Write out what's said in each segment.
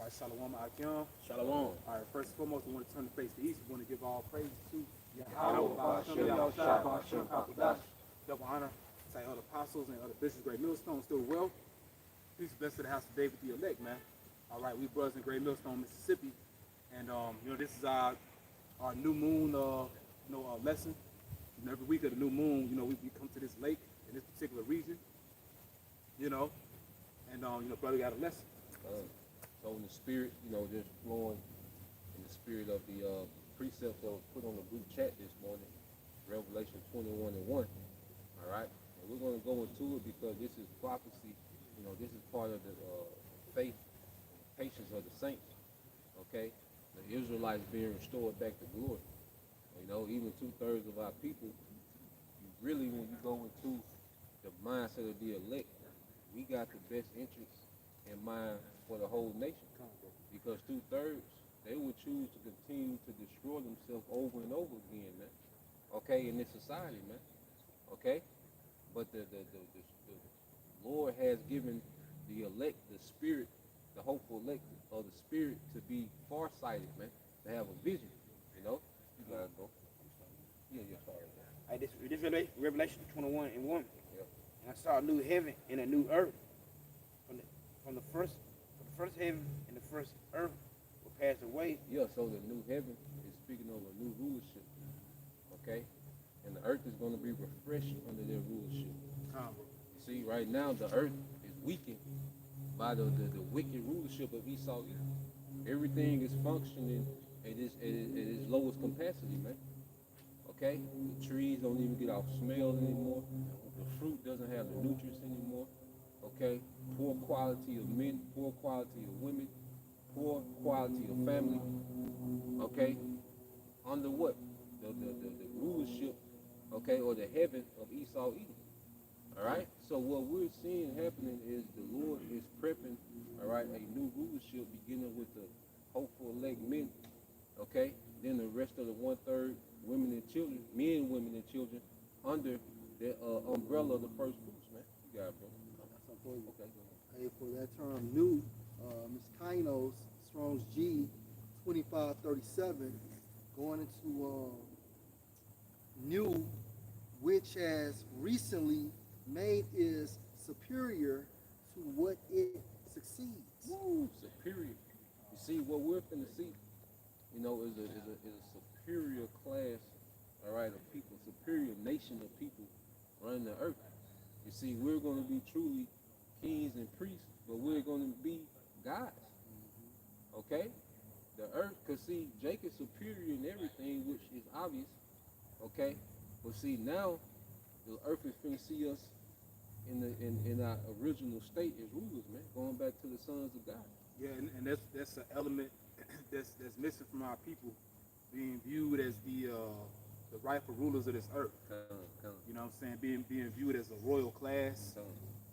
right, Shalom Akim. Shalom. All right, first and foremost, we want to turn the face to east. We want to give all praise to Yahweh, Ba'ashem, Yahushua, Ba'ashem, Papadas. double honor to other apostles and other bishops, Great Millstone, still well. Peace and blessed to the house of David the elect, man. All right, we brothers in Great Millstone, Mississippi, and this is our new moon, lesson. Every week of the new moon, we come to this lake in this particular region, and brother got a lesson. So in the spirit, just flowing in the spirit of the precepts that was put on the group chat this morning, Revelation 21 and 1. All right, and we're going to go into it because this is prophecy. This is part of the faith, patience of the saints. Okay, the Israelites being restored back to glory. Even 2/3 of our people. Really, when you go into the mindset of the elect, we got the best interests in mind for the whole nation. Because 2/3, they would choose to continue to destroy themselves over and over again, man. Okay, in this society, man. Okay? But the Lord has given the elect the spirit, the hopeful elect of the spirit to be farsighted, man. To have a vision, You gotta go. Yeah, sorry. This Revelation 21 and 1. Yeah. And I saw a new heaven and a new earth. From the first heaven and the first earth will pass away. Yeah, so the new heaven is speaking of a new rulership. Okay? And the earth is going to be refreshed under their rulership. You see, right now the earth is weakened by the wicked rulership of Esau. Everything is functioning at its lowest capacity, man. Okay? The trees don't even get off smell anymore. The fruit doesn't have the nutrients anymore. Okay? Poor quality of men, poor quality of women, poor quality of family. Okay? Under what? The rulership, okay, or the heaven of Esau Edom. Alright? So what we're seeing happening is the Lord is prepping, alright, a new rulership beginning with the hopeful elect men. Okay? Then the rest of the 1/3 women and children, men, women, and children under the umbrella of the first fruits, man. You got it, bro. For you. Okay, go ahead. Hey, for that term new, Ms. Kainos, Strong's G 2537, going into new, which has recently made is superior to what it succeeds. Woo, superior. You see, what we're finna see, is a superior class, all right, of people, superior nation of people running the earth. You see, we're going to be truly kings and priests, but we're going to be gods. Okay? The earth, because see, Jacob's superior in everything, which is obvious. Okay? But see, now the earth is going to see us in our original state as rulers, man, going back to the sons of God. Yeah, and that's an element that's missing from our people, being viewed as the rightful rulers of this earth. You know what I'm saying? Being viewed as a royal class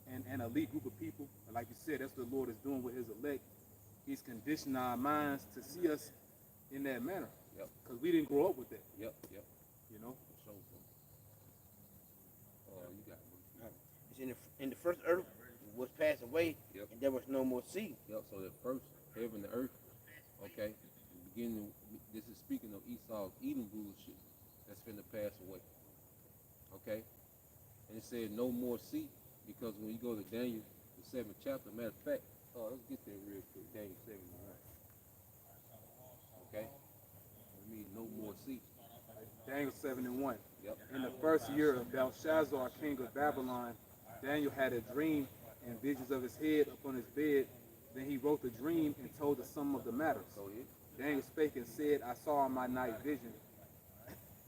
and an elite group of people. And like you said, that's what the Lord is doing with his elect. He's conditioning our minds to see us in that manner. Yep. Because we didn't grow up with that. Yep. You know? You got it. It's in the first earth was passed away, Yep. and there was no more sea. Yep, so the first heaven and earth, okay, beginning, this is speaking of Esau's Edom rulership that's finna pass away. Okay? And it said no more sea, because when you go to Daniel, the 7th chapter, matter of fact, let's get there real quick, Daniel 7 and 1. Okay? We mean no more sea. Daniel 7 and 1. Yep. In the first year of Belshazzar, king of Babylon, Daniel had a dream and visions of his head upon his bed. Then he wrote the dream and told the sum of the matter. Go ahead. Daniel spake and said, I saw in my night vision.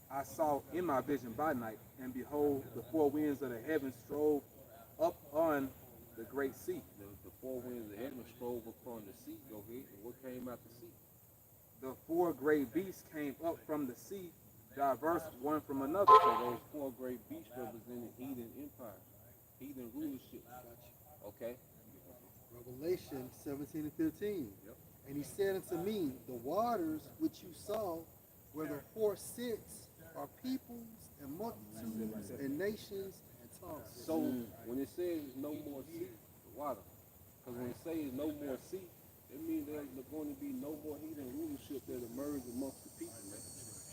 I saw in my vision by night, and behold, the four winds of the heavens strove up on the great sea. The four winds of heaven strove upon the sea. Go ahead. And what came out the sea? The four great beasts came up from the sea, diverse one from another. So those four great beasts represented heathen empire, heathen rulership. Okay? Revelation 17 and 15. Yep. And he said unto me, the waters which you saw where the horse sits are peoples and multitudes and nations and tongues. So when it says no more sea, the water, because when it says no more sea, That means there's going to be no more heathen rulership that emerged amongst the people, man.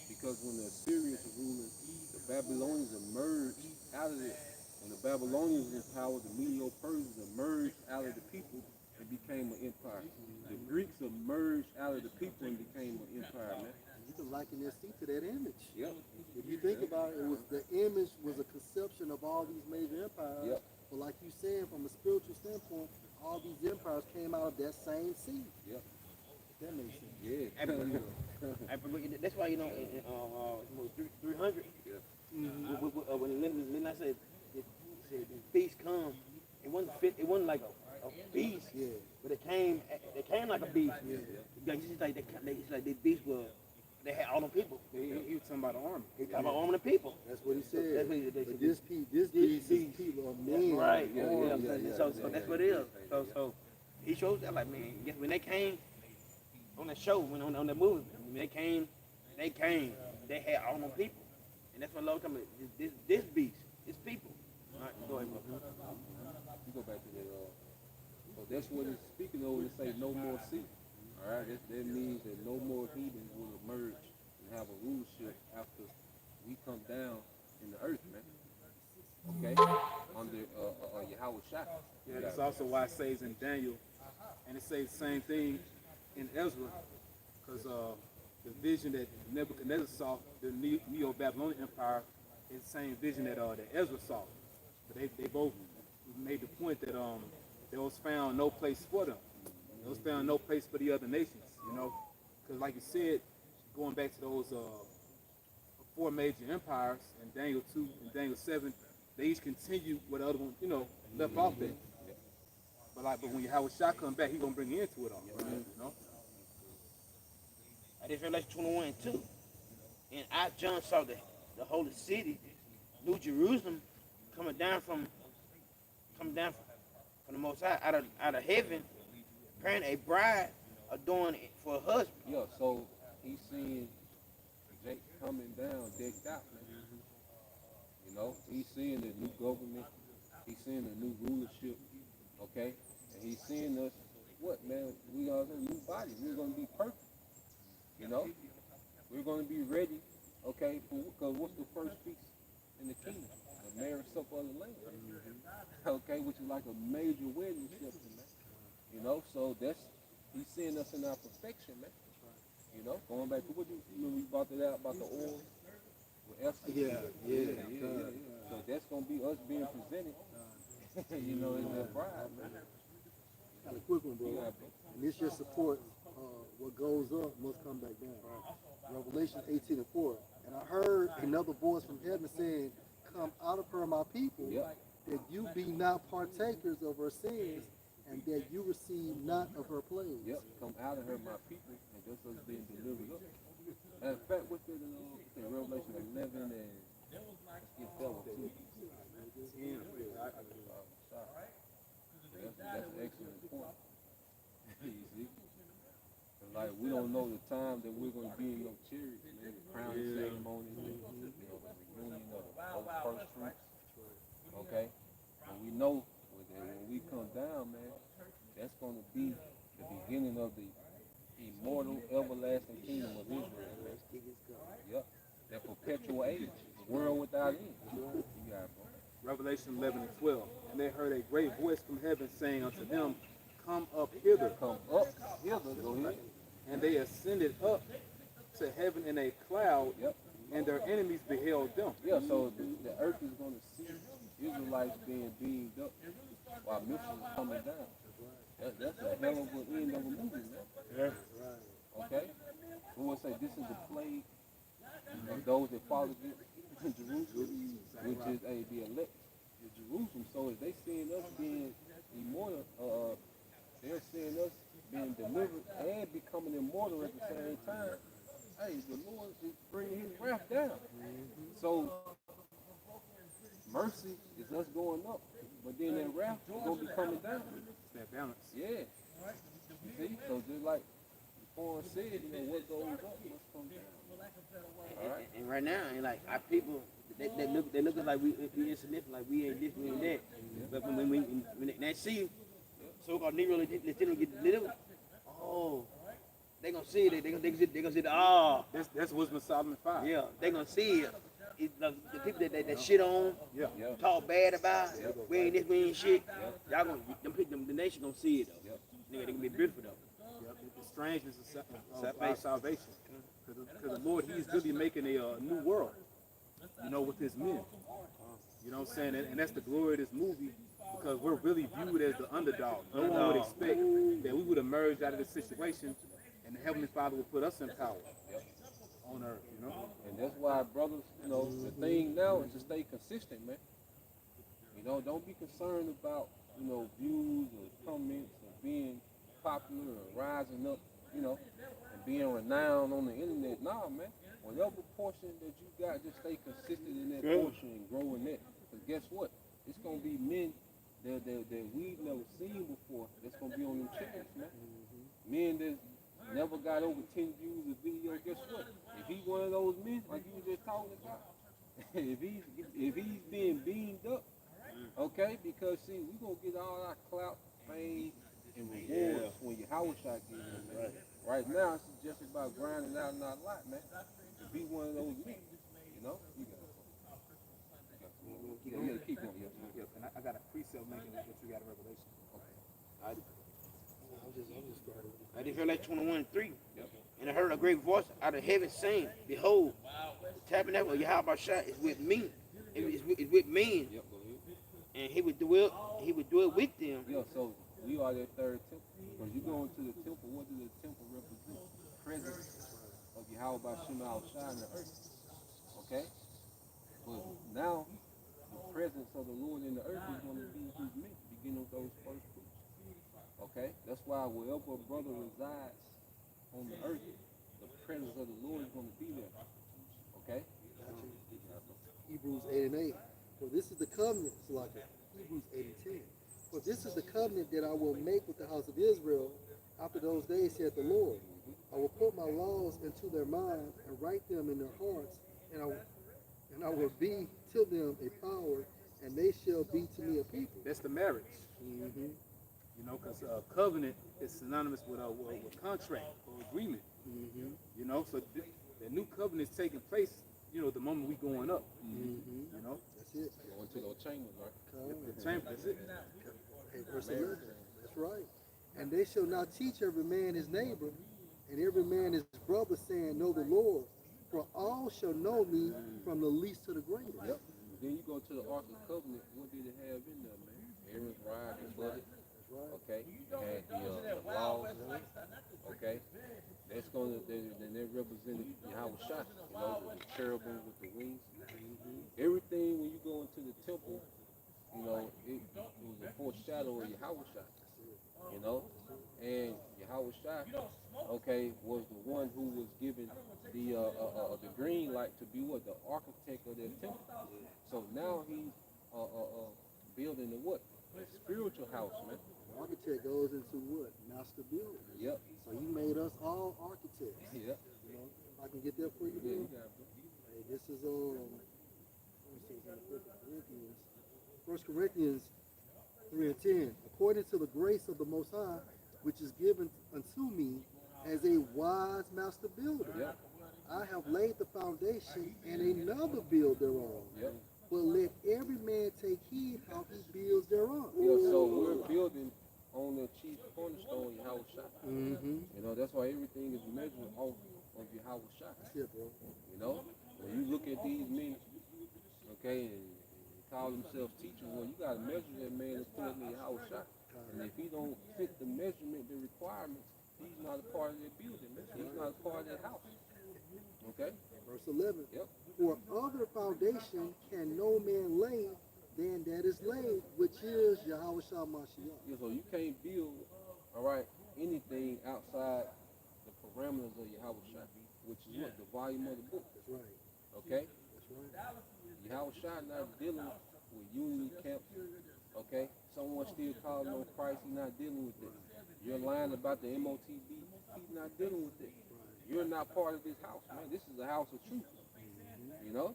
Because when the Assyrians were ruling, the Babylonians emerged out of it. When the Babylonians were in power, the Medo-Persians emerged out of the people and became an empire. The Greeks emerged out of the people and became an empire, man. You can liken that seat to that image. Yep. If you think about it, it was the image was a conception of all these major empires. Yep. But like you said, from a spiritual standpoint, all these empires came out of that same seed. Yep. If that makes sense. Yeah. That's why, you know, 300, when I said the beast come, it wasn't like a beast, Yeah. but it came like a beast. Yeah. It's like the beast they had all them people. He was talking about the army. They talking about arming the people. That's what he said. That's what he- But this beast is people of men. Right. Yeah. So that's what it is. So he shows that, like, man, guess when they came on the show, when on the movie, when they came, they had all them people, and that's what Lord told me. This beast, this people. All right, go ahead, bro. You go back to that. So that's what it's speaking of when it say no more sea. All right, that means that no more heathens will emerge and have a rulership after we come down in the earth, man. Okay, under Yahweh Shai. Yeah, that's also why it says in Daniel, and it says the same thing in Ezra, because the vision that Nebuchadnezzar saw, the Neo-Babylonian Empire, is the same vision that Ezra saw. But they both made the point that there was found no place for them. There was found no place for the other nations, you know, because like you said, going back to those 4 major empires in Daniel 2 and Daniel 7, they each continue where the other one, you know, left off at. But when Yahweh Shai come back, he gonna bring an end to it all, you know. I just Revelation 21:2, and I John saw the holy city, New Jerusalem, coming down from the Most High out of heaven, preparing a bride adorned for a husband. Yeah, so he's seeing Jake coming down, decked out, man. You know, he's seeing the new government, he's seeing the new rulership, okay? And he's seeing us, what, man, we are a new body. We're going to be perfect, you know? We're going to be ready, okay, because what's the first feast in the kingdom? The marriage supper of the Lamb, okay, which is like a major wedding reception, man. You know, so he's seeing us in our perfection, man. You know, going back to what you remember we brought it out about the oil with Esther. Yeah. So that's gonna be us being presented, you know, as that bride, man. Got a quick one, bro. Yeah, bro. And this just supports what goes up must come back down. Revelation 18:4. And I heard another voice from heaven saying, "Come out of her, my people, that you be not partakers of her sins, and that you receive not of her plagues." Yep, come out of her, my people, and just us being delivered up. As a fact, what's it in Revelation 11 and let's get that one too. That's an excellent point. You see? Like, we don't know the time that we're going to be in no chariot, man. The crowning ceremony, the reunion of the first fruits. Okay? And we know that when we come down, man, that's going to be the beginning of the immortal, everlasting kingdom of Israel, man. Yep. That perpetual age. The world without end. You got it, bro. Revelation 11:12. And they heard a great voice from heaven saying unto them, "Come up hither." Come up hither, go ahead. And they ascended up to heaven in a cloud, Yep. and their enemies beheld them. Yeah, so the earth is going to see Israelites being beamed up while missiles is coming down. That's a hell of an end of a movie, man. Okay? We will say this is the plague of those that follow Jerusalem, which is the elect of Jerusalem. So if they seeing us being immortal, they're seeing us being delivered and becoming immortal at the same time. Hey, the Lord is bringing his wrath down. So mercy is us going up, but then that wrath is going to be coming down. It's that balance. Yeah. You see? So just like the Quran said, you know, what goes up must come down. All right? And right now, and like our people, they look like we insignificant, like we ain't this, we ain't that. But when they see so-called Negro Latino get delivered, oh, they gonna see it. They gonna see the That's Wisdom of Solomon 5. yeah. They gonna see it. The people that shit on, Yeah. Yeah. talk bad about, we ain't this, we ain't shit. Yep. Y'all gonna the nation gonna see it though. Yep. Nigga, they gonna be beautiful though. Yep. The strangeness of our Salvation. salvation. Because the Lord, He's really making a new world, you know, with His men. You know what I'm saying? And that's the glory of this movie, because we're really viewed as the underdog. No one would expect that we would emerge out of this situation and the Heavenly Father would put us in power on earth, you know? And that's why, brothers, you know, the thing now is to stay consistent, man. You know, don't be concerned about, you know, views or comments or being popular or rising up, you know, and being renowned on the internet. Nah, man. Whatever portion that you got, just stay consistent in that portion and grow in that. Because guess what? It's going to be men that we've never seen before that's going to be on them channels, man. Men that never got over 10 views of video, guess what? If he's one of those men, like you were just talking about, if he's being beamed up, okay, because see, we gonna get all our clout, fame, and rewards when your house shot get in, man. Right now, it's just about grinding out not a lot, man. To be one of those men, you know. You got keep going. Yep. And I got a precept making what you got in Revelation. I did feel like 21:3. Yep. And I heard a great voice out of heaven saying, behold, the tabernacle of Yahweh Shah is with me. It's with men. Yep, go ahead. And he would dwell with them. Yeah, so we are that third temple. Because you go into the temple, what does the temple represent? The presence of Yahweh Bashim Al-Shah in the earth. Okay? But now, the presence of the Lord in the earth is going to be his men, beginning with those first fruits. Okay? That's why wherever a brother resides on the earth, the presence of the Lord is going to be there. Okay? Hebrews 8 and 8. For this is the covenant, it's like Hebrews 8 and 10. For this is the covenant that I will make with the house of Israel after those days, saith the Lord. I will put my laws into their mind and write them in their hearts, and I will be to them a power, and they shall be to me a people. That's the marriage. Mm-hmm. You know, because covenant is synonymous with contract or agreement. Mm-hmm. You know, so the new covenant is taking place, you know, the moment we going up. Mm-hmm. You know, That's it. Going to those chambers, right? the chamber, that's it. Hey, verse 11. That's right. And they shall not teach every man his neighbor, and every man his brother, saying, Know the Lord. For all shall know me from the least to the greatest. Yep. Then you go to the Ark of the Covenant. What did it have in there, man? Aaron's rod and bucket. That's right. Okay. It had the laws. Okay. That's gonna then they represented Yahweh Shah. You know, the cherubim with the wings. Everything when you go into the temple, you know, it was a foreshadow of Yahweh Shah. You know, and Yahweh Shah, okay, was the one who was given the green light to be what, the architect of that temple. So now he's building the what? A spiritual house, man. The architect goes into what? Master builder. Yep. So you made us all architects. Yep. You know, I can get that for you, Yeah, bro. you got it, bro. Hey, this is let me see, it's in the book of Corinthians. 1 Corinthians 3 and 10. According to the grace of the Most High, which is given unto me as a wise master builder, Yep. I have laid the foundation, and another build thereon. Yep. But let every man take heed how he builds thereon. Yeah, so we're building on the chief cornerstone, Yahweh Shah. Mm-hmm. You know, that's why everything is measured off of Yahweh Shah. That's it, bro. You know, when you look at these men, okay, and call themselves teachers, well, you got to measure that man according to Yahweh Shah. And if he don't fit the measurement, the requirements, he's not a part of that building, man. He's not a part of that house. Okay? Verse 11. Yep. For other foundation can no man lay than that is laid, which is Yahweh Shah Mashiach. Yeah, so you can't build, all right, anything outside the parameters of Yahweh Shah, which is what? The volume of the book. That's right. Okay? That's right. Yahweh Shah not dealing with unity camps. Okay? Someone still calling on Christ, he's not dealing with it. You're lying about the MOTB, he's not dealing with it. You're not part of this house, man. This is a house of truth. You know?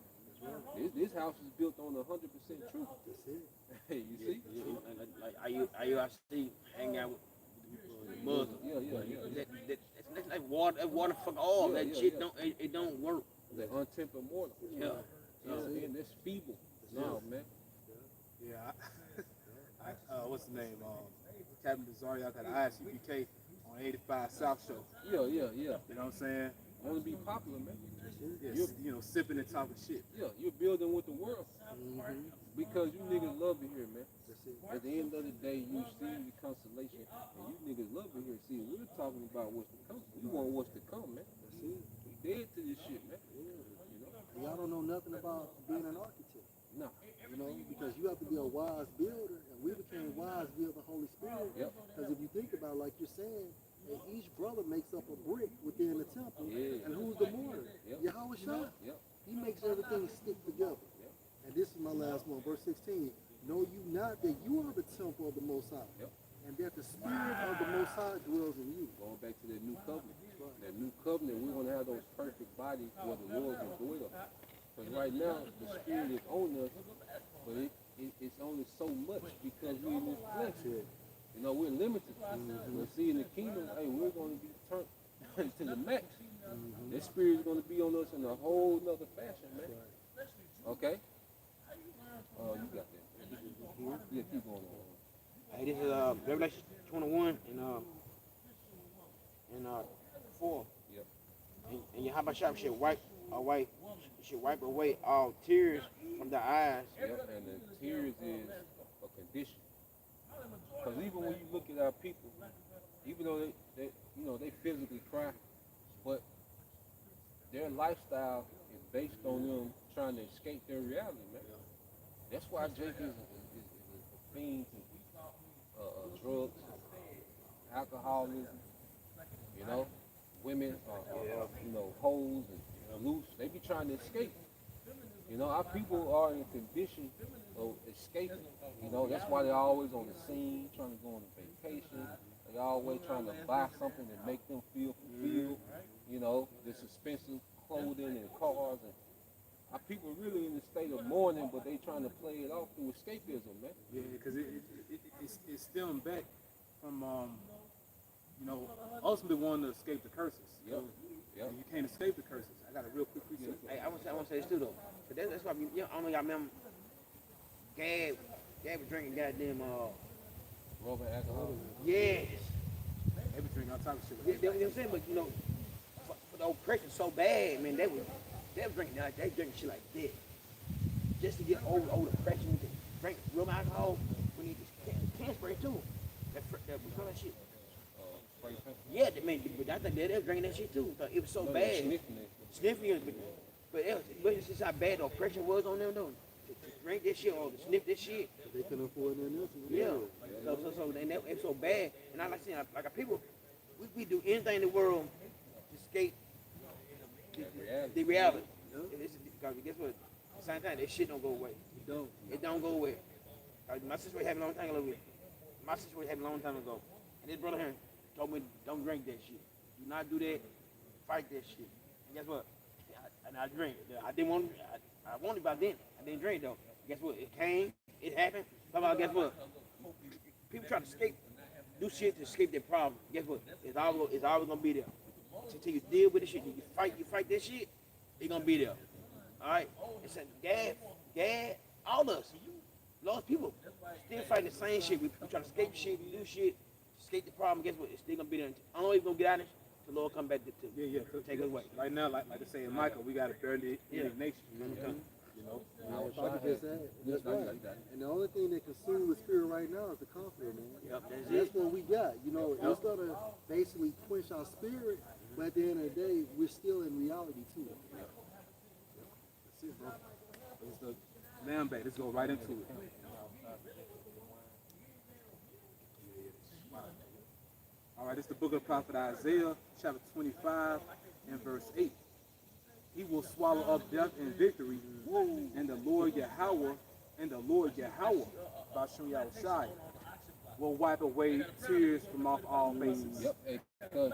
This house is built on 100% truth. That's it. Hey, you see? Like, I see hang out with Muslim. Yeah. That's like water. That water fuck all. Yeah, That yeah, shit yeah. it don't work. The untempered mortal. Yeah. And that's feeble now, man. Yeah. What's the name? Captain Desari, I got an ISUPK on 85 South Show. Yeah. You know what I'm saying? Want to be popular, man. Yeah, you know, sipping and talking shit. Yeah, you're building with the world. Because you niggas love it here, man. At the end of the day, you see the consolation, and you niggas love it here. See, we're talking about what's to come. We want what's to come, man. We dead to this shit, man. You know? Y'all don't know nothing about being an architect. No. You know, because you have to be a wise builder, and we became wise via the Holy Spirit. Yep. Because if you think about it, like you're saying, that each brother makes up a brick within the temple, Yeah. and who's the mortar? Yep. Yahweh Shah. Yep. He makes everything stick together. Yep. And this is my last one, verse 16. Know you not that you are the temple of the Most High, Yep. and that the Spirit of the Most High dwells in you. Going back to that new covenant. That new covenant, we're going to have those perfect bodies where the Lord will dwell. Because right now, the Spirit is on us, but it's only so much because we're in this flesh. You know, we're limited. But see, in the kingdom, hey, we're going to be turned to the max. That Spirit is going to be on us in a whole nother fashion, man. Okay? You got that. Yeah, keep going on. Hey, this is Revelation 21 and 4. Yep. And Yahweh Shah should wipe away all tears from their eyes. Yep, and the tears is a condition. Because even when you look at our people, even though they physically cry, but their lifestyle is based on them trying to escape their reality, man. That's why Jake is a fiend to drugs, alcoholism, you know, women hoes and loose. They be trying to escape. You know, our people are in a condition of escaping. You know, that's why they're always on the scene, trying to go on a vacation. They're always trying to buy something that make them feel fulfilled. You know, this expensive clothing and cars. And our people really in the state of mourning, but they trying to play it off through escapism, man. Yeah, because it's stemming back from, ultimately wanting to escape the curses. Yep. Yep. You can't escape the curses. I got a real quick precept. Hey, I want to say this too though. But that's why I don't know y'all remember. Gab was drinking goddamn Robert alcohol. yes. They be drinking all type of shit. You know what I'm saying? But for the oppression so bad, man, they was drinking shit like that. Just to get over the oppression, to drink real alcohol, we need this can spray too. We call that shit. Spray paint. Yeah, but I think they were drinking that shit too. It was so No, bad. sniffing it. Sniffing it, but it's just how bad the oppression was on them though. To drink this shit or to sniff this shit. They couldn't afford nothing else. Yeah. So it's so bad. And I like saying, like our people, we do anything in the world to escape the reality. Because guess what? At the same time, that shit don't go away. It don't go away. My sister happened a long time ago. My sister happened a long time ago. And this brother here told me, don't drink that shit. Do not do that. Fight that shit. And guess what? I drink. I didn't want. I wanted by then. I didn't drink though. Guess what? It came. It happened. But guess what? People try to escape, do shit to escape their problem. Guess what? It's always gonna be there. Until you deal with the shit, you fight that shit. It's gonna be there. All right. It's a Gad, all of us. Lost people still fighting the same shit. We try to escape shit, do shit, escape the problem. Guess what? It's still gonna be there. I don't even gonna get out of it. The Lord come back to take us away. Right now, like I say in Micah, we got to bear the indignation. You know? If I could just add, that's right. And the only thing that consumes the spirit right now is the comforter, man. Yep, That's what we got. You know, it's gonna basically quench our spirit, but at the end of the day, we're still in reality too. That's it, bro. It's the lamb bait. Let's go right into it. All right, it's the book of the prophet Isaiah, chapter 25 and verse 8. He will swallow up death in victory, and the Lord Yahweh, Bashum Yahushai, will wipe away tears from off all faces. Yep, because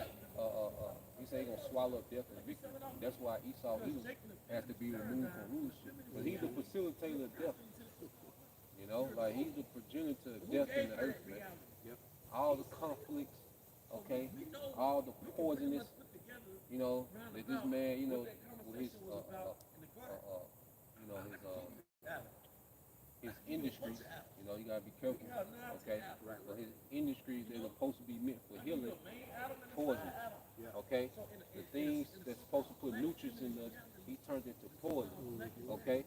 he said he's going to swallow up death and victory. That's why Esau has to be removed from rulership. Because he's the facilitator of death. You know, like he's the progenitor of death in the earth, man. Yep. All the conflicts, know, that this man, you know, with his, you know, his industry, you know, you gotta be careful, okay? But his industries that are supposed to be meant for healing, poison, okay? The things that's supposed to put nutrients in us, he turned into poison, okay?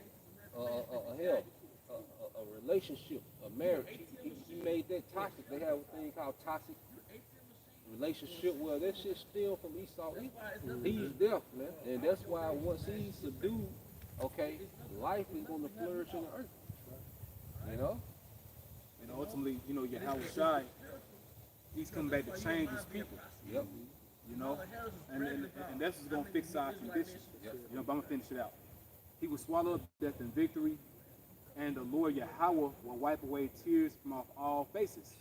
Hell, a relationship, a marriage, he made that toxic. They have a thing called toxic relationship where that shit steal from Esau. He's deaf, man. And that's why once he's subdued, okay, life is going to flourish on the earth. You know? And ultimately, you know, Yahweh Shai, he's coming back to change his people. Yep. You know? And that's what's going to fix our condition. Yep. You know, but I'm going to finish it out. He will swallow up death and victory, and the Lord Yahweh will wipe away tears from off all faces.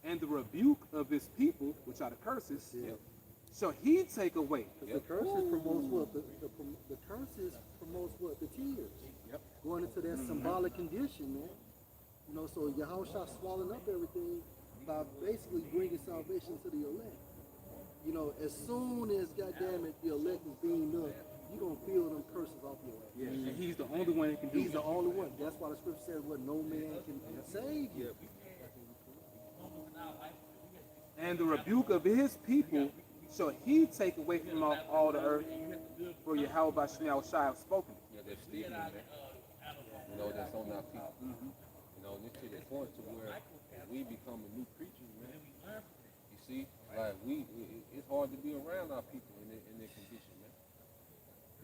And the rebuke of his people, which are the curses, shall he take away. The curses promotes what? The curses promotes what? The tears. Yep. Going into that symbolic condition, man. You know, so Yahushua swallowing up everything by basically bringing salvation to the elect. You know, as soon as, goddamn it, the elect is beamed up, you're going to feel them curses off your ass. Yeah. And he's the only one that can do He's it. the only one. That's why the scripture says, what, no man can save you. And the rebuke of his people shall he take away from off all the earth, for Yahweh Bashmiel Shai have spoken. Yeah, that's Stephen, man. You know, that's on our people. You know, and it's to the point to where we become a new creature, man. You see, like it's hard to be around our people in their condition, man.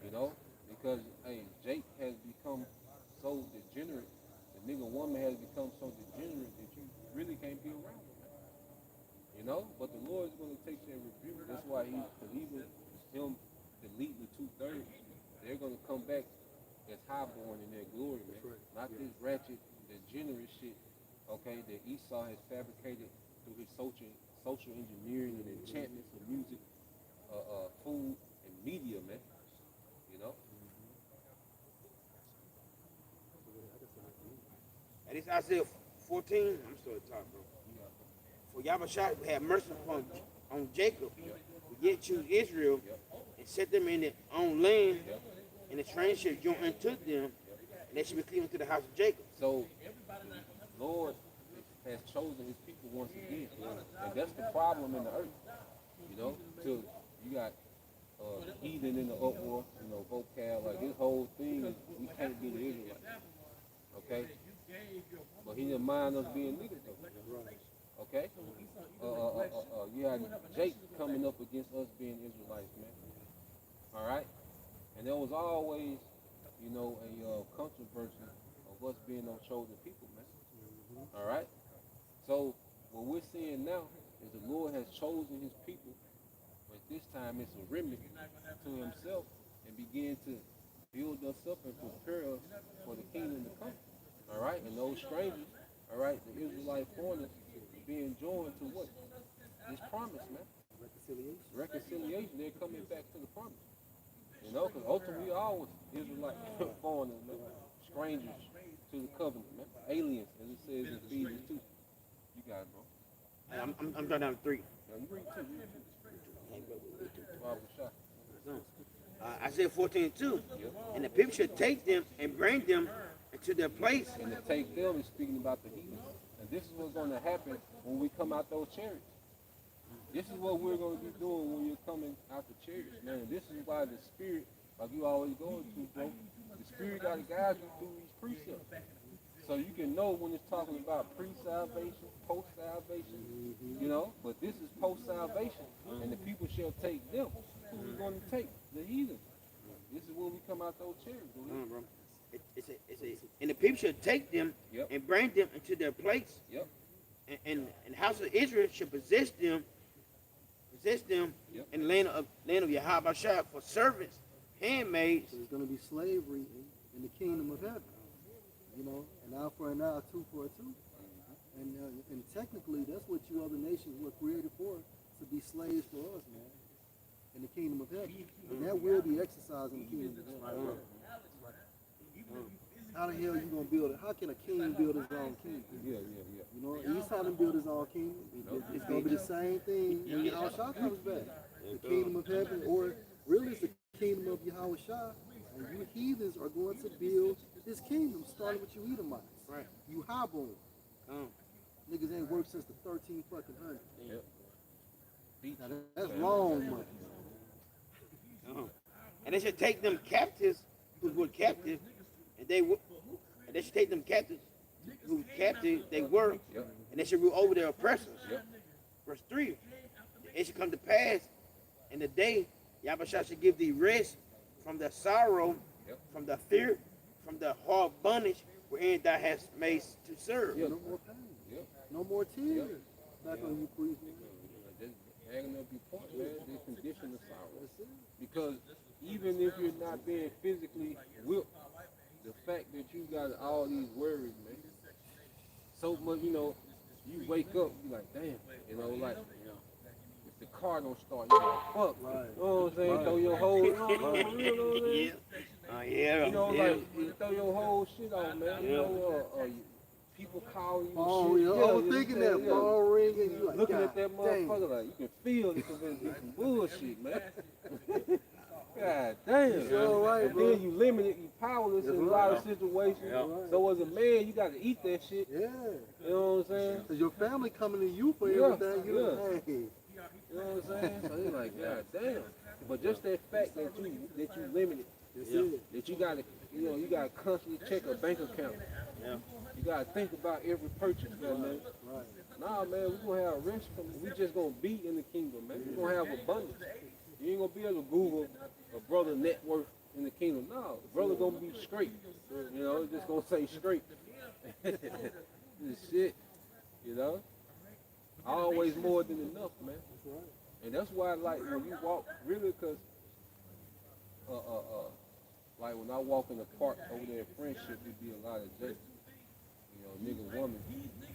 You know, because hey, Jake has become so degenerate. The nigga woman has become so degenerate that you really can't be around them, man. You know, but the Lord is going to take that rebuke. That's why even him deleting the 2/3, they're going to come back as highborn in their glory, man. Not this ratchet, degenerate shit, okay, that Esau has fabricated through his social engineering and enchantments of music, food, and media, man. You know? And it's Isaiah 14. I'm still at the top, bro. For Yahushua will have mercy on Jacob, will yet choose Israel, and set them in their own land, and the train shall join unto them, and they shall be cleaved to the house of Jacob. So, Lord has chosen his people once again, and that's the problem in the earth. You know, till you got heathen in the uproar, you know, vocal, like this whole thing is we can't be the Israelites. Okay? But he didn't mind us being niggas though. Okay? You had Jake coming up against us being Israelites, man. Alright? And there was always, you know, a controversy of us being those chosen people, man. Alright? So what we're seeing now is the Lord has chosen his people, but this time it's a remnant to himself, and begin to build us up and prepare us for the kingdom to come. Alright? And those strangers, alright, the Israelite foreigners being joined to what? This promise, man. Reconciliation. They're coming back to the promise. You know, because ultimately we always Israelite foreigners, man. Strangers to the covenant, man. Aliens, as it says in Ephesians 2. You got it, bro. I'm drawing down to 3. Now, you read 2. Isaiah 14:2. And the people should take them and bring them into their place. And to take them is speaking about the heathen. And this is what's going to happen when we come out those chariots. This is what we're going to be doing when you're coming out the chariots, man. And this is why the Spirit, like you always going to, bro, the Spirit got to guide you through these precepts. So you can know when it's talking about pre-salvation, post-salvation, you know. But this is post-salvation. And the people shall take them. Who are we going to take? The heathen. This is when we come out those chariots, bro. And the people should take them and bring them into their place. Yep. And the house of Israel should possess them in the land of Yahweh for servants, handmaids. So there's going to be slavery in the kingdom of heaven. You know, an eye for an eye, a tooth for a tooth. And technically, that's what you other nations were created for, to be slaves for us, man, in the kingdom of heaven. And that will be exercised in the kingdom of heaven. How the hell you gonna build it? How can a king build his own kingdom? Yeah. You know, Esau didn't build his own kingdom. It's gonna be the same thing when Yahushua comes back. The kingdom of heaven, or Really, it's the kingdom of Yahweh Shah, and you heathens are going to build this kingdom, starting with you Edomites. Right. You highborn. Niggas ain't worked since the 13 fucking hundred. Yep. Now that's long money. And they should take them captives who were captive, and they should take them captives who captive they were, Yep. and they should rule over their oppressors. Yep. Verse 3, it should come to pass in the day Yahweh should give thee rest from the sorrow, Yep. from the fear, from the hard bondage wherein thou hast made to serve. Yep. No more pain. Yep. No more tears. Back on you, please. Just hanging up your point, man. The condition of sorrow. That's it. Because even if you're not being physically whipped, the fact that you got all these worries, man. So much, you wake up, you like, damn, like, if the car don't start, you like, fuck. Right. You know what I'm saying? Throw your whole, you know what I'm saying? Yeah. Like, you throw your whole shit on, man. People call you. Oh, shit. yeah. I was thinking that phone ringing. You like, Looking God at that dang. motherfucker like you can feel this is some bullshit, man. God damn. You're right, and bro. then you limited, you powerless in a lot of situations. Yeah. So as a man, you got to eat that shit. Yeah. You know what I'm saying? Because your family coming to you for Yeah, everything. You like, hey. You know what I'm saying? So you're like, God damn. But just that fact that you limited, That's it. that you gotta, you gotta constantly check a bank account. Yeah. You gotta think about every purchase, man. Right. Nah, man, we're gonna have rest from. We just gonna be in the kingdom, man. We're gonna have abundance. You ain't gonna be able to Google a brother net worth in the kingdom. No, brother gonna be straight. Just gonna say straight. This shit, always more than enough, man. That's right. And that's why, like, when you walk, really, cause, like when I walk in the park over there in Friendship, there be a lot of jokes. Nigga, woman.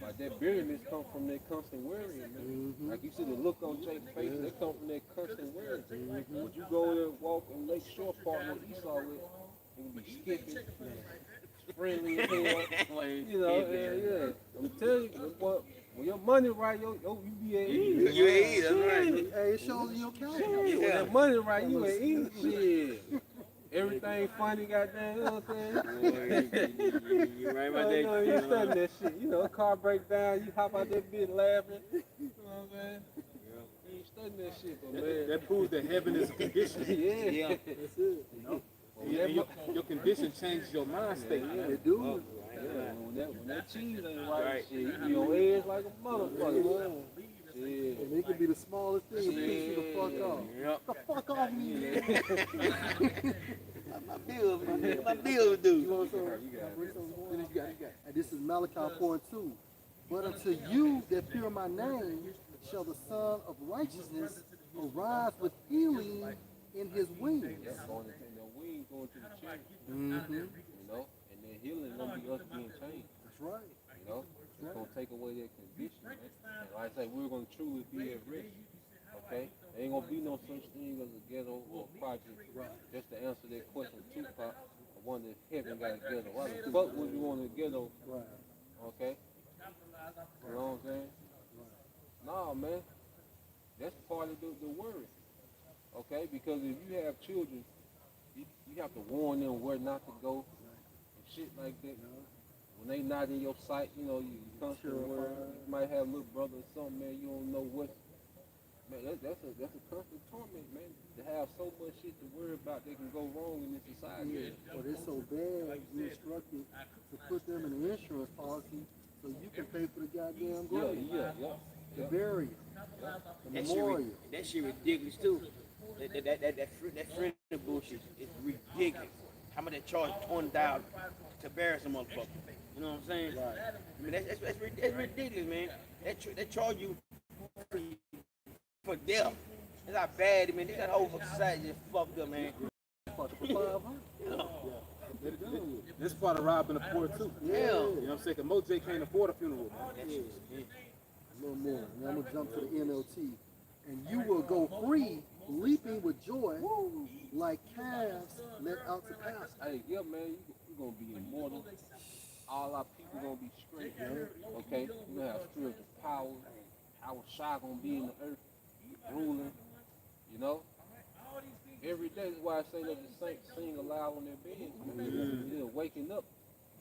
Like that bitterness come from that constant worrying, man. Like you see the look on Jake's face, they come from that constant worrying. When you go there and walk in Lake Shore Park where Esau with, it can be skipping, friendly as hell. Yeah. I'm telling you, when your money right, you be at ease. You eat, that's right. Hey, it shows in your calendar. When that money right, you at ease. Shit. Everything funny, goddamn, you know what I'm saying? You right No, about that. you studying that shit. Car break down, you hop out that bitch laughing. You know what I'm saying? You ain't studying that shit, but man. That proves that heaven is a condition. Yeah. That's it. And your condition changes your mind state. They do. When that cheese ain't right, shit, you be on edge like a motherfucker. Yeah. And it can be the smallest thing to piss you the fuck off. Yep. The fuck off me. My bills do. You want some? And this is Malachi 4:2. But unto you that fear my name shall the Son of Righteousness arise with healing in his wings. Yeah, we ain't going to the church, Mm-hmm. and then healing gonna be us being changed. That's right. It's gonna take away that condition, man. And like I say, we're gonna truly be at rest. Okay? There ain't gonna be no such thing as a ghetto or a project. Just to answer that question, Tupac, I wonder if heaven got a ghetto. Why the fuck would you want a ghetto? Right. Okay? You know what I'm saying? Nah, man. That's part of the worry. Okay? Because if you have children, you have to warn them where not to go and shit like that. When they not in your sight, you constantly worry. You might have a little brother or something, man, you don't know what. Man, that's a constant torment, man. To have so much shit to worry about that can go wrong in this society. But it's so bad, you instructed to put them in an insurance policy so you can pay for the goddamn grave. Yeah. The burial. The memorial. That shit ridiculous too. That friend bullshit is ridiculous. How much they charge $20 to bury some motherfucker? You know what I'm saying? Right. I mean, that's ridiculous, man. They charge you for death. That's how bad, man. They got the whole society just fucked up, man. This part of robbing the poor too. Yeah. You know what I'm saying? Cause Mo J can't afford a funeral. A little more. And I'm going to jump to the NLT. And you will go free, leaping with joy, like calves let out to pasture. Hey, yeah, man, you're gonna be immortal. All our people gonna be straight, okay? We're gonna have spiritual power. Our Shah gonna be in the earth, ruling, every day. That's why I say that the saints sing aloud on their beds, man. They're waking up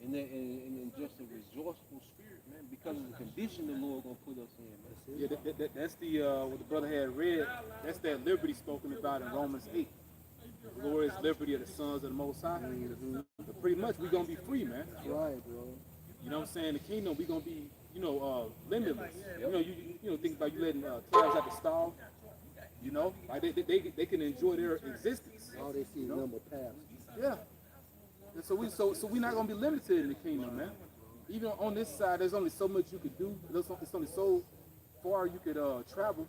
in just a rejoiceful spirit, man, because of the condition the Lord gonna put us in, man. Yeah, that's the what the brother had read. That's that liberty spoken about in Romans 8. The glorious liberty of the sons of the Most High. But pretty much we gonna be free, man. Right, bro. You know what I'm saying? The kingdom we gonna be, limitless. You know, think about you letting cows at the stall. You know, like they can enjoy their existence. All they see is number past. Yeah. And so we not gonna be limited in the kingdom, man. Even on this side, there's only so much you could do. It's only so far you could travel.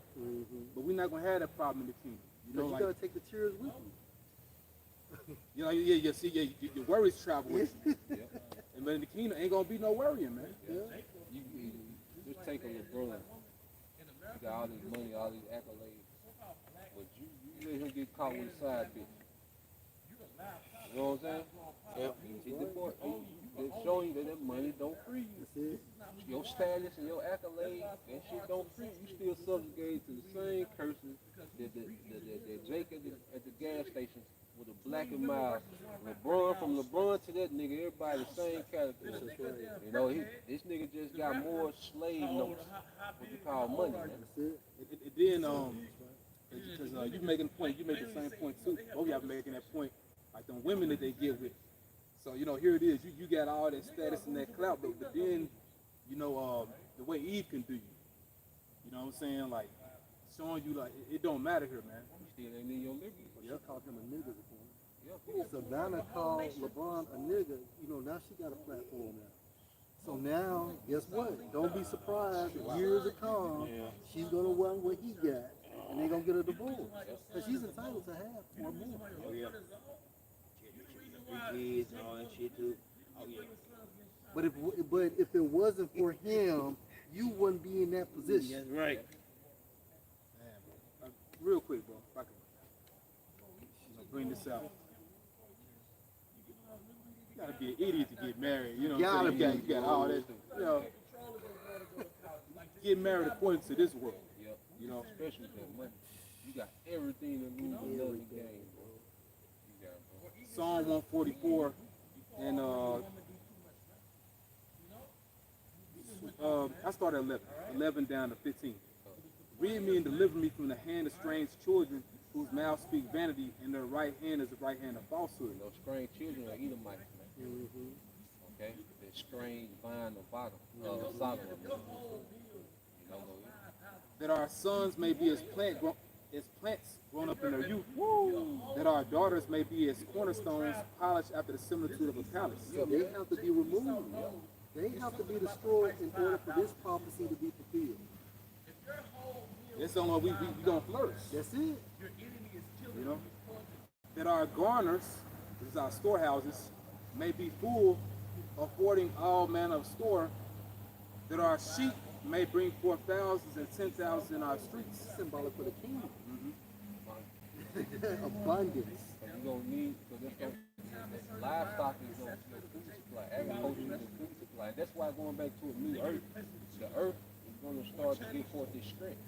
But we're not gonna have that problem in the kingdom. You know, You like gotta take the tears with you. your worries travel with you. And but in the kingdom ain't gonna be no worrying, man. You just take a LeBron. You got all this money, all these accolades, but you let him get caught with a side bitch. You know what I'm saying? Yep. They're showing you that money don't free you. That's it. Your status and your accolades, that shit don't free you. You still subjugated to the same curses that Jake at the gas station with a black and mild. LeBron, from LeBron to that nigga, everybody the same category. You know, this nigga just got more slave notes, what you call money, man. That's it. Then because you making a point, you make the same point too. Both y'all making that point, like the women that they get with. So here it is. You got all that status and that clout, but then the way Eve can do you. You know what I'm saying? Like showing you like it don't matter here, man. You still ain't in your liberty. She called him a nigga before. Yeah. Savannah called LeBron a nigga. Now she got a platform now. So now, guess what? Don't be surprised if years to come, she's gonna run what he got, and they gonna get a divorce. Cause she's entitled to have or more. Oh yeah. Kids and all that shit too. Oh yeah. But if it wasn't for him, you wouldn't be in that position. That's right. Man, bro. Real quick, bro. If I can bring this out. You gotta be an idiot to get married. You know what I'm saying? You got all that. Get married according to this world. Yep. You know. Especially with that money. You got everything to lose another game, bro. You got, bro. Psalm 144 and I start at 11 down to 15. Read me and deliver me from the hand of strange children whose mouths speak vanity and their right hand is the right hand of falsehood. Those strange children are Edomites, man. Okay? They're strange vine of Sodom. You know, That our sons may be as plants grown up in their youth. That our daughters may be as cornerstones polished after the similitude of a palace. So they have to be removed. They have to be destroyed in order for this prophecy to be fulfilled. That's the only way we gonna flourish. That's it. You know? That our garners, which is our storehouses, may be full, affording all manner of store. That our sheep may bring forth thousands and 10,000 in our streets. Symbolic for the kingdom. Abundance. so you're going to need, because livestock is going to be a food supply. Agriculture is a food supply. And that's why going back to a new earth, the earth is going to start to get forth its strength.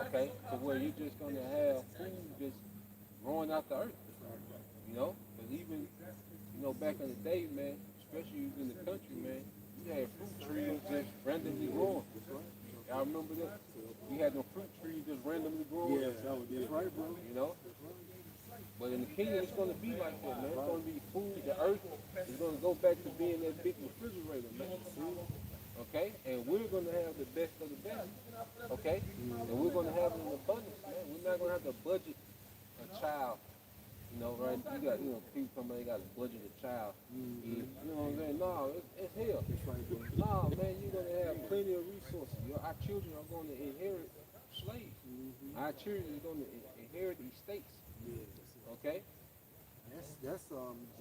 Okay? To where you're just going to have food just growing out the earth. You know? Because even, back in the day, man, especially in the country, man, you had fruit trees just randomly growing. Y'all remember that? We had no fruit trees just randomly growing. Yeah, that's right, bro. You know? But in the kingdom, it's going to be like that, man. It's going to be food. The earth is going to go back to being that big refrigerator, man. Okay? And we're going to have the best of the best. Okay? And we're going to have it in abundance, man. We're not going to have to budget a child. Right? You got, people come they got to budget a child. You know what I'm saying? No, it's hell. No, man, you're going to have plenty of resources. Our children are going to inherit slaves. Our children are going to inherit estates. Okay? That's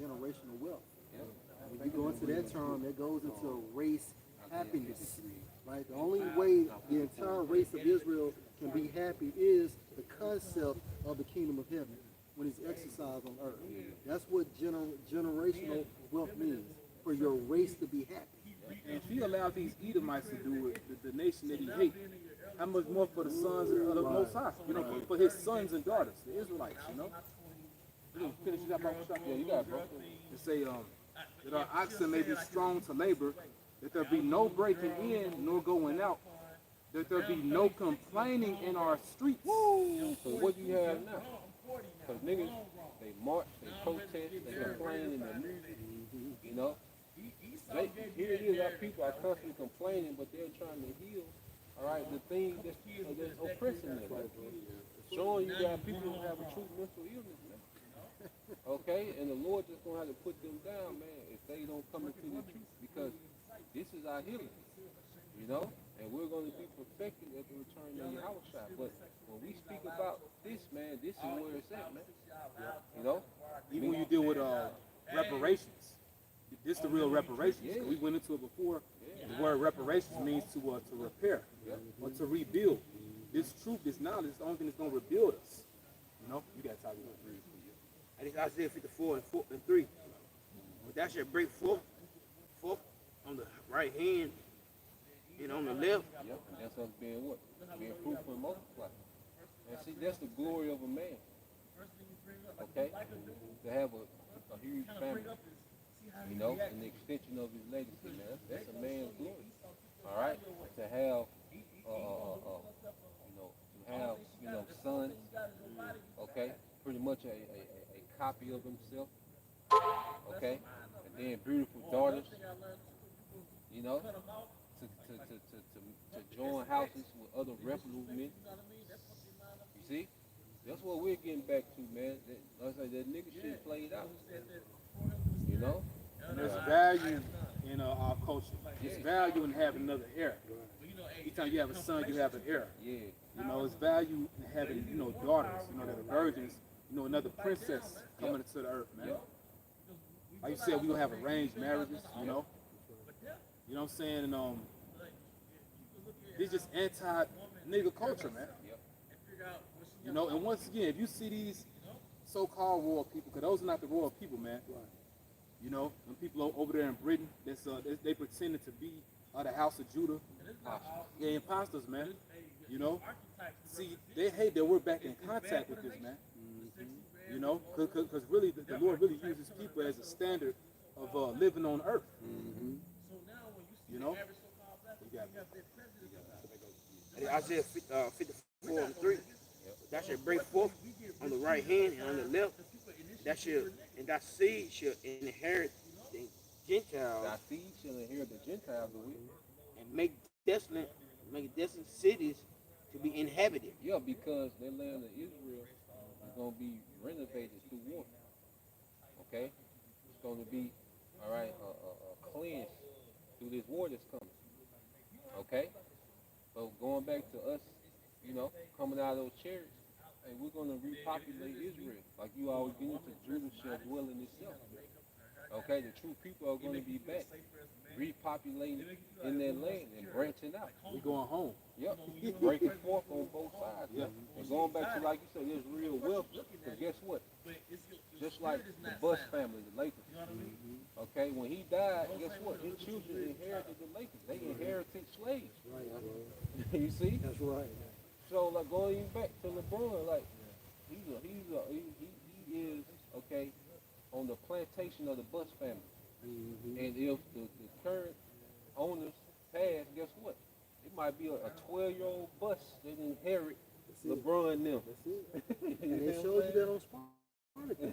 generational wealth. Yeah. When you go into that term, that goes into race happiness. Right? The only way the entire race of Israel can be happy is the concept of the kingdom of heaven when it's exercised on earth. That's what generational wealth means, for your race to be happy. And if he allowed these Edomites to do it, the nation that he hates, how much more for the sons of the Most High? You know, for his sons and daughters, the Israelites. You know. You know, finish that Bible shop. Yeah, you got it, bro. It say that our oxen may be strong to labor, that there be no breaking in nor going out, that there be no complaining in our streets. So what you have now? Because niggas, they march, they protest, they complain in their music, you know? Here it is, our people are constantly complaining, but they're trying to heal, all right, the thing that's oppressing them. Showing you that people have a true mental illness, man. Okay? And the Lord just going to have to put them down, man, if they don't come into the truth, because this is our healing, you know? And we're going to be perfected at the return of Yahushua. But when we speak about this, man, this is where it's at, man. You know? Even when you deal with reparations, this is the real reparations. Yeah. We went into it before. The word reparations means to repair or to rebuild. This truth, this knowledge is the only thing that's going to rebuild us. You know? You got to talk about it. I think Isaiah 54 and 3. But that should break forth on the right hand and on the left. Yep, and that's us being what? Being fruitful and multiply. And see, that's the glory of a man. Okay? To have a huge family. You know, and the extension of his legacy, man. That's a man's glory. All right? To have, sons. Okay? Pretty much a copy of himself. Okay? And then beautiful daughters. You know? To join houses with other reputable men. You see? That's what we're getting back to, man. Like I said, that nigga shit played out. You know? And there's value in our culture. There's value in having another heir. Each time you have a son, you have an heir. Yeah. You know, it's value in having, daughters, that are virgins, another princess coming into the earth, man. Like you said, we don't have arranged marriages, You know what I'm saying? And it's just anti-nigga culture, man. You know, and once again, if you see these so-called royal people, because those are not the royal people, man. You know, them people over there in Britain, they pretended to be the house of Judah. Yeah, imposters, man. You know, see, they hate that we're back in contact with this, man. You know, because really, the Lord really uses people as a standard of living on earth. You know? You got it. Isaiah 54 and 3. That should break forth on the right hand and on the left. And that seed should inherit the Gentiles. Thy seed shall inherit the Gentiles, and make desolate cities to be inhabited. Yeah, because the land of Israel is going to be renovated through war. Okay? It's going to be, all right, cleansed through this war that's coming. Okay? So going back to us, coming out of those chariots, hey, we're going to repopulate Israel. Like you always get into, Judah shall dwell in itself. Okay? The true people are going to be back, repopulating in their land and branching out. We going home. Yep. Breaking forth on both sides. Yeah. And going back to, like you said, there's real wealth. Because guess what? Just like the Bush family, the Lakers. Okay, when he died, guess what? His children inherited the Lakers. They inherited slaves. You see? That's right. So, like, going even back to LeBron, like, he is, okay, on the plantation of the Bush family. And if the current owners pass, guess what? It might be a 12-year-old Bush that inherit LeBron and them. That's it. And they showed you that on Spartacus.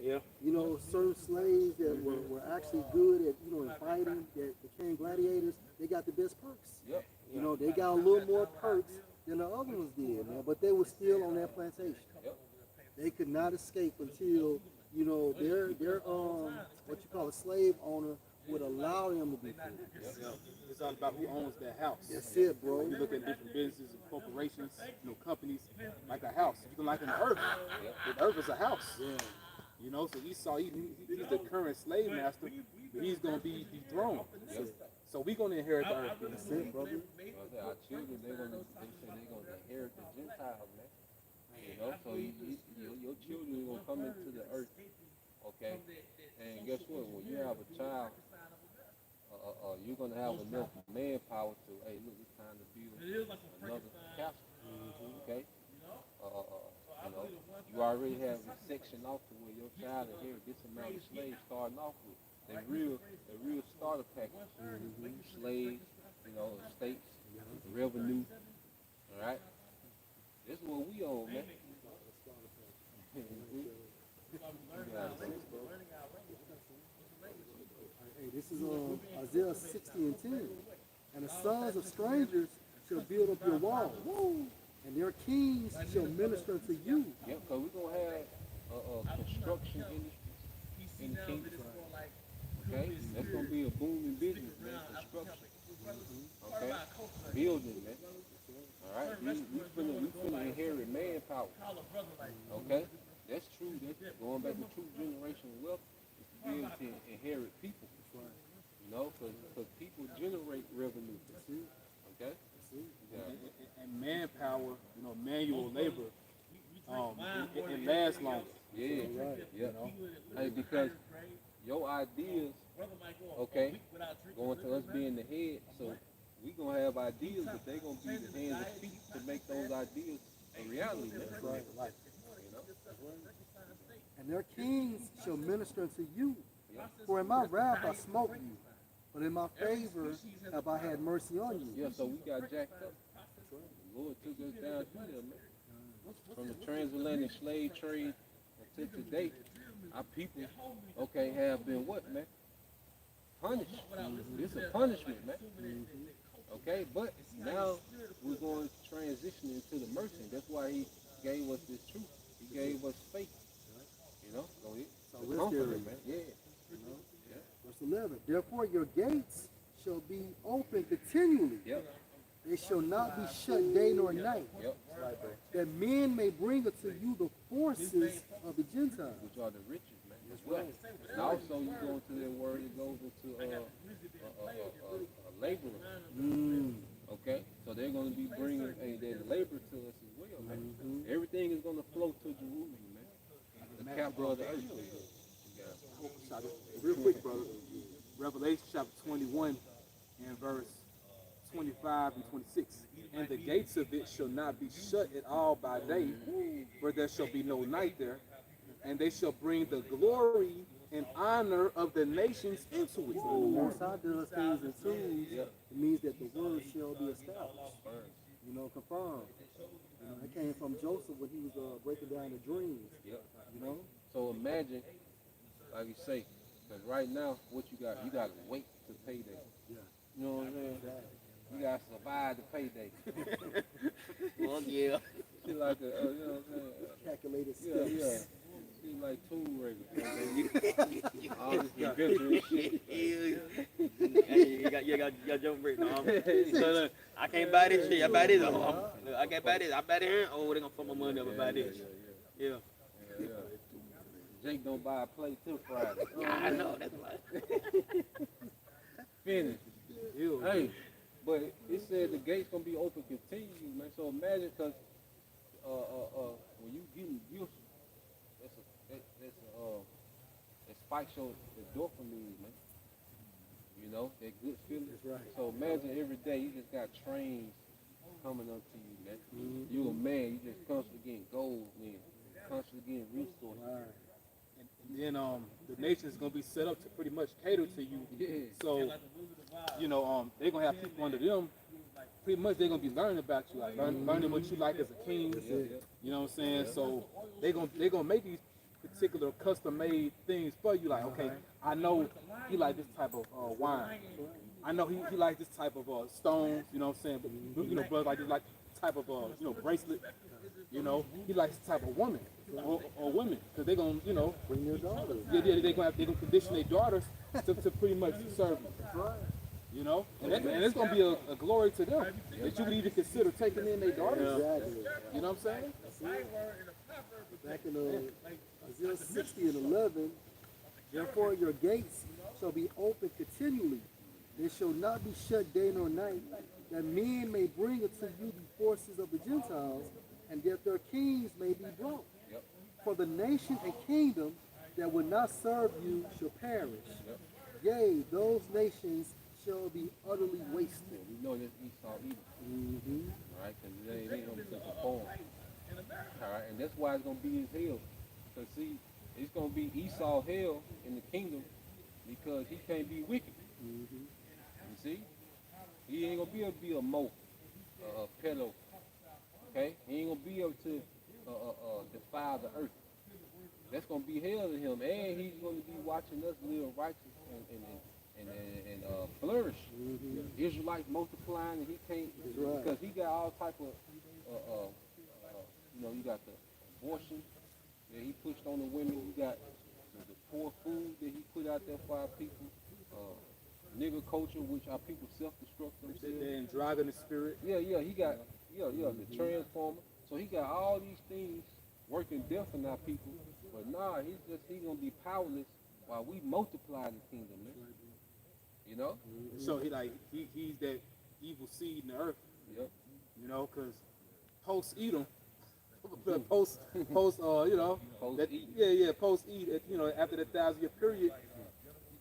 Yeah. You know, certain slaves that were actually good at, in fighting, that became gladiators, they got the best perks. Yep. You know, they got a little more perks than the other ones did, man. But they were still on that plantation. Yep. They could not escape until, their what you call a slave owner would allow them to be free. It's all about who owns that house. That's it, bro. You look at different businesses and corporations, companies, like a house. You can liken the earth. The earth is a house. Yeah. So Esau, he's the current slave master, but he's going to be dethroned. So we're going to inherit the earth. That's it, brother. Our children, they say they're going to inherit the Gentiles, man. So your children are going to come into the earth, okay? And guess what? When you have a child, you're gonna have enough manpower to, hey, look, it's time to build another castle. Okay. You know, you already have it sectioned off to where your child inherit this amount of slaves starting off with. The real starter package. Slaves, you know, estates, revenue. All right. This is what we own, man. Hey, this is Isaiah 60 and 10. And the sons of strangers shall build up your walls, and their kings shall minister to you. Yeah, because we're going to have construction industry in the kingdom. Okay? That's going to be a booming business, man. Construction. Okay? Building, man. All right? We finna inherit manpower. Okay? That's true. That's going back to true generational wealth is to be able to inherit people. You know, because people generate revenue. Okay? Yeah. And manpower, you know, manual labor, it lasts longer. Yeah, right. Yeah. You know? Hey, because your ideas, okay, going to us being the head, so we gonna have ideas, but they gonna be the hands and feet to make those ideas a reality. That's right. You know? And their kings shall minister to you. For in my wrath I smote you, but in my favor have I had mercy on you. Yeah, so we got jacked up. The Lord took us down through there, man. From the transatlantic slave trade until today, our people, okay, have been what, man? Punished. It's a punishment, man. Okay, but now we're going to transition into the mercy. That's why he gave us this truth. He gave us faith. You know, so let's get it, man. Yeah. You know? Verse 11. Therefore your gates shall be open continually. Yep. They shall not be shut day nor night. Yep. That men may bring unto you the forces of the Gentiles. Which are the riches, man. As well. And also you go into that word, it goes into laborer. Okay? So they're going to be bringing their labor to us as well, man. Everything is going to flow to Jerusalem, man. The capital of the earth. Real quick, brother. Revelation chapter 21 and verse 25 and 26. And the gates of it shall not be shut at all by day, for there shall be no night there. And they shall bring the glory and honor of the nations into it. So the Most High does things in twos. It means that the word shall be established. You know, confirmed. You know, it came from Joseph when he was breaking down the dreams. You know? So imagine, like you say, because right now, what you got to wait to payday. You know what I'm saying? You got to survive the payday. Well, yeah. Shit like a, you know what I'm saying? Calculated steps. Yeah. Shit like Tomb Raider. All this adventure shit. You got your break. Look, I can't buy this shit. I buy this. I can't buy this. I buy this. Oh, they gonna fuck my money up and buy this. Yeah. Jake don't buy a plate till Friday. Yeah, I know. That's why. Finished. Hey, but it said the gates gonna be open continually, man. So imagine, cause when you getting used, that spikes the dopamine, man. You know, that good feeling. That's right. So imagine every day you just got trains coming up to you, man. You a man, you just constantly getting gold, man. Constantly getting resources. And then the nation is gonna be set up to pretty much cater to you. So, you know, they're gonna have people under them. Pretty much they're gonna be learning about you, like learning what you like as a king. You know what I'm saying? So they're gonna make these particular custom made things for you. Like, okay, I know he like this type of wine. I know he like this type of stones. You know what I'm saying? But you know, brothers like this type of bracelet. You know, he likes this type of woman or women, because they're gonna, you know, bring their daughters. They're gonna condition their daughters to pretty much serve you. That's right. You know, and it's gonna be a glory to them that you would even consider taking in their daughters. Exactly. You know what I'm saying? Back in Isaiah 60 and 11, therefore your gates shall be open continually. They shall not be shut day nor night, that men may bring unto you the forces of the Gentiles, and that their kings may be brought. For the nation and kingdom that would not serve you shall perish. Yea, those nations shall be utterly wasted. We know this Esau evil, Mm-hmm. all right? Because it ain't gonna be conform. All right, and that's why it's gonna be his hell. Cause see, it's gonna be Esau hell in the kingdom because he can't be wicked. Mm-hmm. You see, he ain't gonna be able to be a mo, a pedo. Okay, he ain't gonna be able to defile the earth. That's gonna be hell to him, and he's gonna be watching us live righteous and flourish. Mm-hmm. Israelites multiplying, and he can't That's right. because he got all type of you got the abortion that he pushed on the women. You got the poor food that he put out there for our people. Nigger culture, which our people self-destruct themselves. They're driving the spirit. Yeah, he got the transformer. So he got all these things working death in our people. But he's gonna be powerless while we multiply the kingdom, man. You know? So he's that evil seed in the earth. Yep. You know, because post Edom, post post Post-Eden. post Edom, after the 1,000-year period,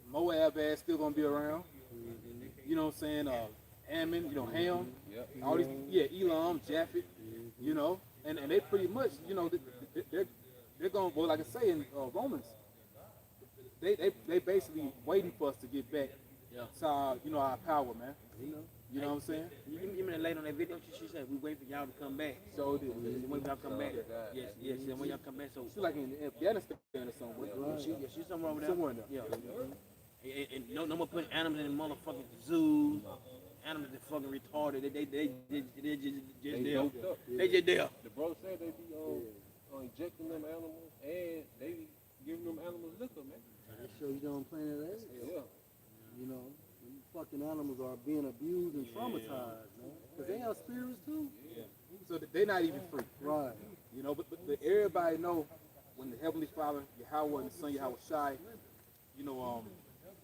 Moab ass still gonna be around. You know what I'm saying? Ammon, Ham, Yep. all these, Elam, Japheth, and they pretty much, they're going, well, like I say in Romans, they basically waiting for us to get back to our power, man. You know what I'm saying? You mean late on that video? She said we wait for y'all to come back. So it is. When y'all come back, yes. When y'all come back, so She's like in Afghanistan or somewhere. she's somewhere over there. Somewhere in there. Yeah. And no more putting animals in the motherfucking zoos. Animals are fucking retarded. They just there. doped up. They just there. The bro said they be injecting them animals and they be giving them animals liquor, man. They show you on planet Earth. Yeah. You know, these fucking animals are being abused and traumatized, man. Because they have spirits too. So they're not even free. Right. But everybody know when the Heavenly Father, Yahweh, and the Son Yahweh Shai,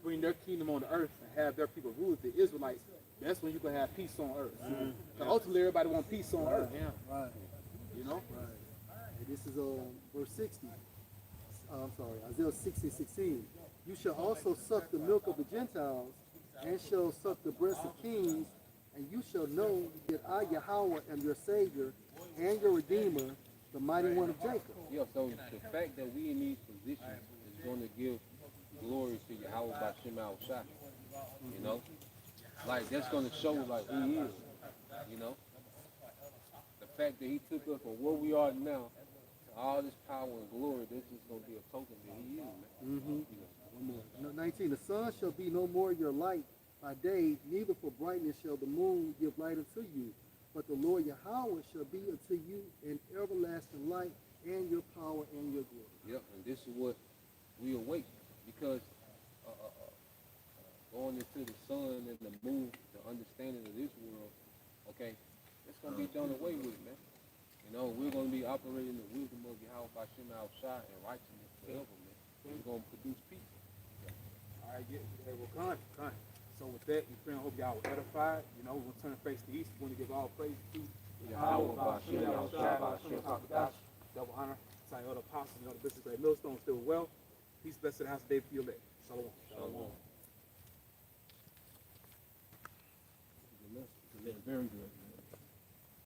bring their kingdom on the earth and have their people rule the Israelites, that's when you can have peace on earth. Mm-hmm. Ultimately, everybody wants peace on earth. Yeah. Right. Right. And this is verse 60. I'm sorry, Isaiah 60:16. You shall also suck the milk of the Gentiles, and shall suck the breast of kings, and you shall know that I, Yahweh, am your Savior and your Redeemer, the mighty one of Jacob. Yeah, so the fact that we in these positions is going to give glory to Yahweh by Shem Al Shai. Like that's going to show like who he is. The fact that he took us from where we are now to all this power and glory, that's just going to be a token that he is, man. Mm-hmm. One more. 19. The sun shall be no more your light by day, neither for brightness shall the moon give light unto you. But the Lord Yahweh shall be unto you an everlasting light and your power and your glory. Yep, and this is what we await because going into the sun and the moon, the understanding of this world, okay, it's going to be done away with, man. We're going to be operating the wisdom of Yahweh by Shem Al Shai and righteousness forever, man. We're going to produce peace. All right, well, kind. So with that, we pray and hope y'all were edified. We're going to turn and face the east. We're going to give all praise to Yahweh by Shem Al Shai by Shem HaKadosh. double honor to all the apostles and all the bishops at Millstone still well. Peace, blessed to the house of David for your elect. Shalom. Shalom. Very good.